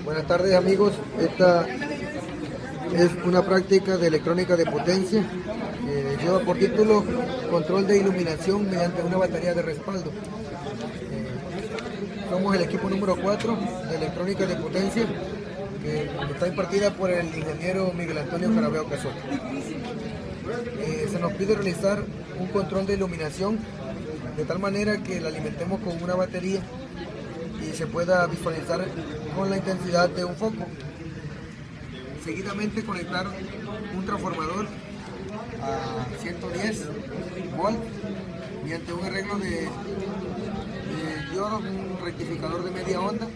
Buenas tardes amigos, esta es una práctica de electrónica de potencia que lleva por título control de iluminación mediante una batería de respaldo. Somos el equipo número 4 de electrónica de potencia que está impartida por el ingeniero Miguel Antonio Carabeo Casota. Se nos pide realizar un control de iluminación de tal manera que la alimentemos con una batería y se pueda visualizar con la intensidad de un foco. Seguidamente conectar un transformador a 110 volt mediante un arreglo de diodos, un rectificador de media onda,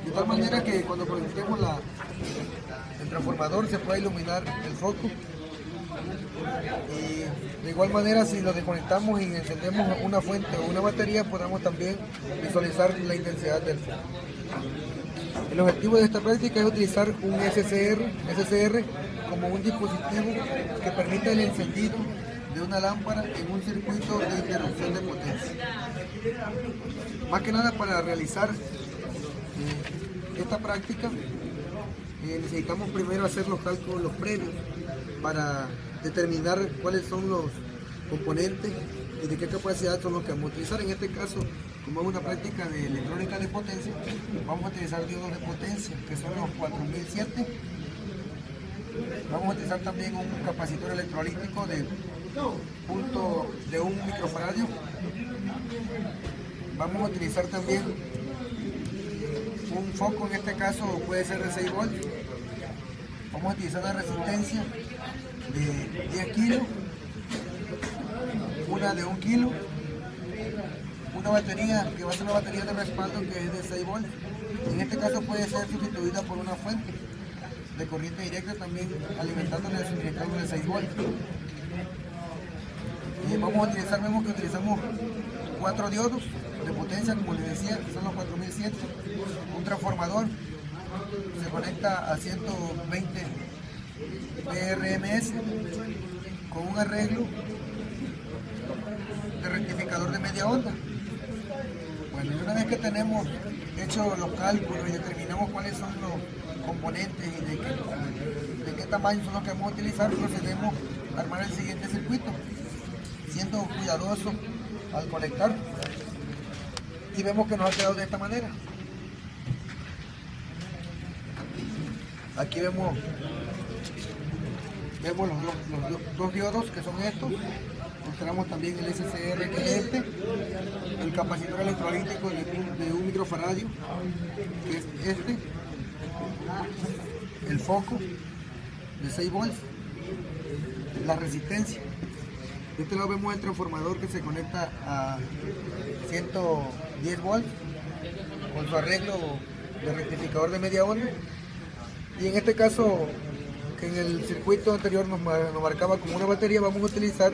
de tal manera que cuando conectemos el transformador se pueda iluminar el foco. Y de igual manera, si lo desconectamos y encendemos una fuente o una batería, podamos también visualizar la intensidad del foco. El objetivo de esta práctica es utilizar un SCR como un dispositivo que permite el encendido de una lámpara en un circuito de interrupción de potencia. Más que nada, para realizar esta práctica necesitamos primero hacer los cálculos previos para determinar cuáles son los componentes y de qué capacidad son los que vamos a utilizar. En este caso, como es una práctica de electrónica de potencia, vamos a utilizar diodos de potencia, que son los 4007. Vamos a utilizar también un capacitor electrolítico de 1 microfaradio. Vamos a utilizar también un foco, en este caso puede ser de 6 volts. Vamos a utilizar una resistencia de 10 kilos, una de 1 kilo, una batería que va a ser una batería de respaldo que es de 6 volts. En este caso puede ser sustituida por una fuente de corriente directa también alimentándole el suministrador de 6 volts. Vamos a utilizar, vemos que utilizamos 4 diodos de potencia, como les decía, son los 4007, un transformador, se conecta a 120 PRMS con un arreglo de rectificador de media onda. Bueno, y una vez que tenemos hecho los cálculos y determinamos cuáles son los componentes y de qué tamaño son los que vamos a utilizar, procedemos a armar el siguiente circuito, siendo cuidadosos al conectar, y vemos que nos ha quedado de esta manera. Aquí vemos los dos diodos, que son estos. Mostramos también el SCR, que es el capacitor electrolítico de 1 microfaradio, que es este, el foco de 6 volts, la resistencia. De este lado vemos el transformador que se conecta a 110 volts con su arreglo de rectificador de media onda. Y en este caso, que en el circuito anterior nos marcaba como una batería, vamos a utilizar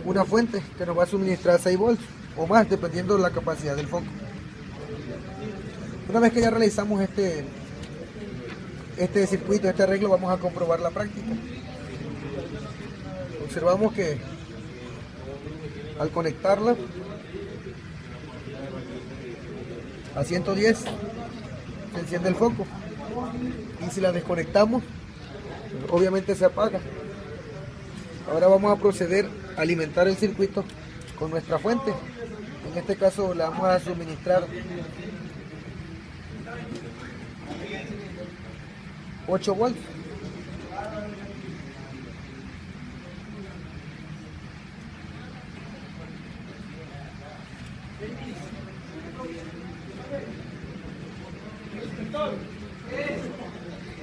una fuente que nos va a suministrar 6 volts o más, dependiendo de la capacidad del foco. Una vez que ya realizamos este circuito, este arreglo, vamos a comprobar la práctica. Observamos que al conectarla a 110 se enciende el foco, y si la desconectamos obviamente se apaga. Ahora vamos a proceder a alimentar el circuito con nuestra fuente. En este caso la vamos a suministrar 8 volts.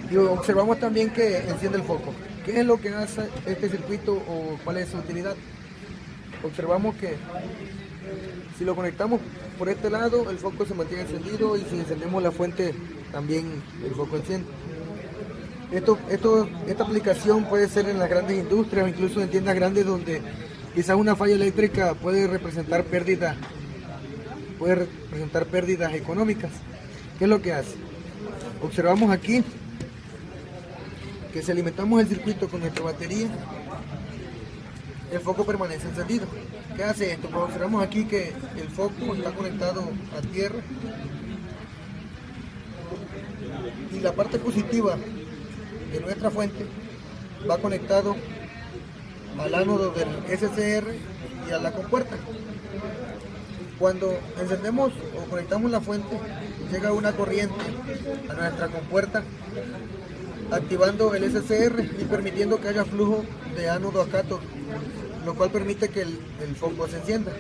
Y observamos también que enciende el foco. ¿Qué es lo que hace este circuito o cuál es su utilidad? Observamos que si lo conectamos por este lado, el foco se mantiene encendido, y si encendemos la fuente, también el foco enciende. Esta aplicación puede ser en las grandes industrias o incluso en tiendas grandes, donde quizás una falla eléctrica puede representar pérdidas económicas. ¿Qué es lo que hace? Observamos aquí que si alimentamos el circuito con nuestra batería, el foco permanece encendido. ¿Qué hace esto? Pues observamos aquí que el foco está conectado a tierra y la parte positiva de nuestra fuente va conectado al ánodo del SCR y a la compuerta. Cuando encendemos o conectamos la fuente, llega una corriente a nuestra compuerta, activando el SCR y permitiendo que haya flujo de ánodo a cátodo, lo cual permite que el foco se encienda.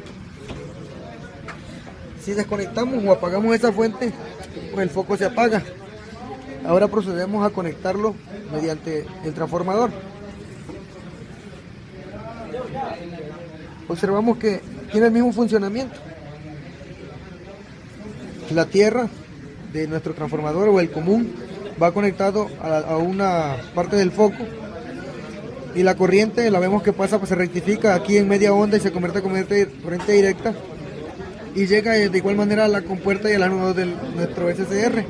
Si desconectamos o apagamos esa fuente, pues el foco se apaga. Ahora procedemos a conectarlo mediante el transformador. Observamos que tiene el mismo funcionamiento. La tierra de nuestro transformador o el común va conectado a una parte del foco y la corriente la vemos que pasa, pues se rectifica aquí en media onda y se convierte en corriente directa y llega de igual manera a la compuerta y al ánodo de nuestro SCR,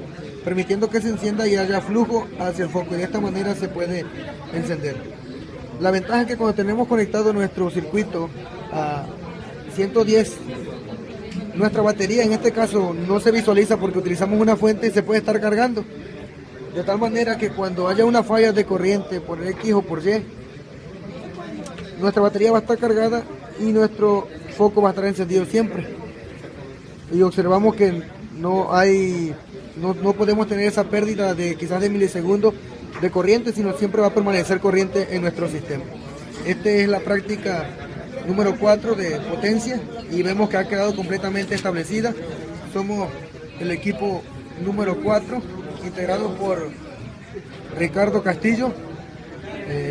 permitiendo que se encienda y haya flujo hacia el foco, y de esta manera se puede encender. La ventaja es que cuando tenemos conectado nuestro circuito a 110, nuestra batería en este caso no se visualiza porque utilizamos una fuente y se puede estar cargando, de tal manera que cuando haya una falla de corriente por X o por Y, nuestra batería va a estar cargada y nuestro foco va a estar encendido siempre. Y observamos que no podemos tener esa pérdida de quizás de milisegundos de corriente, sino siempre va a permanecer corriente en nuestro sistema. Esta es la práctica número 4 de potencia y vemos que ha quedado completamente establecida. Somos el equipo número 4, integrado por Ricardo Castillo,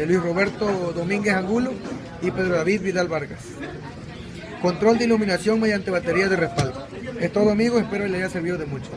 Luis Roberto Domínguez Angulo y Pedro David Vidal Vargas. Control de iluminación mediante batería de respaldo. Es todo, amigos, espero que les haya servido de mucho.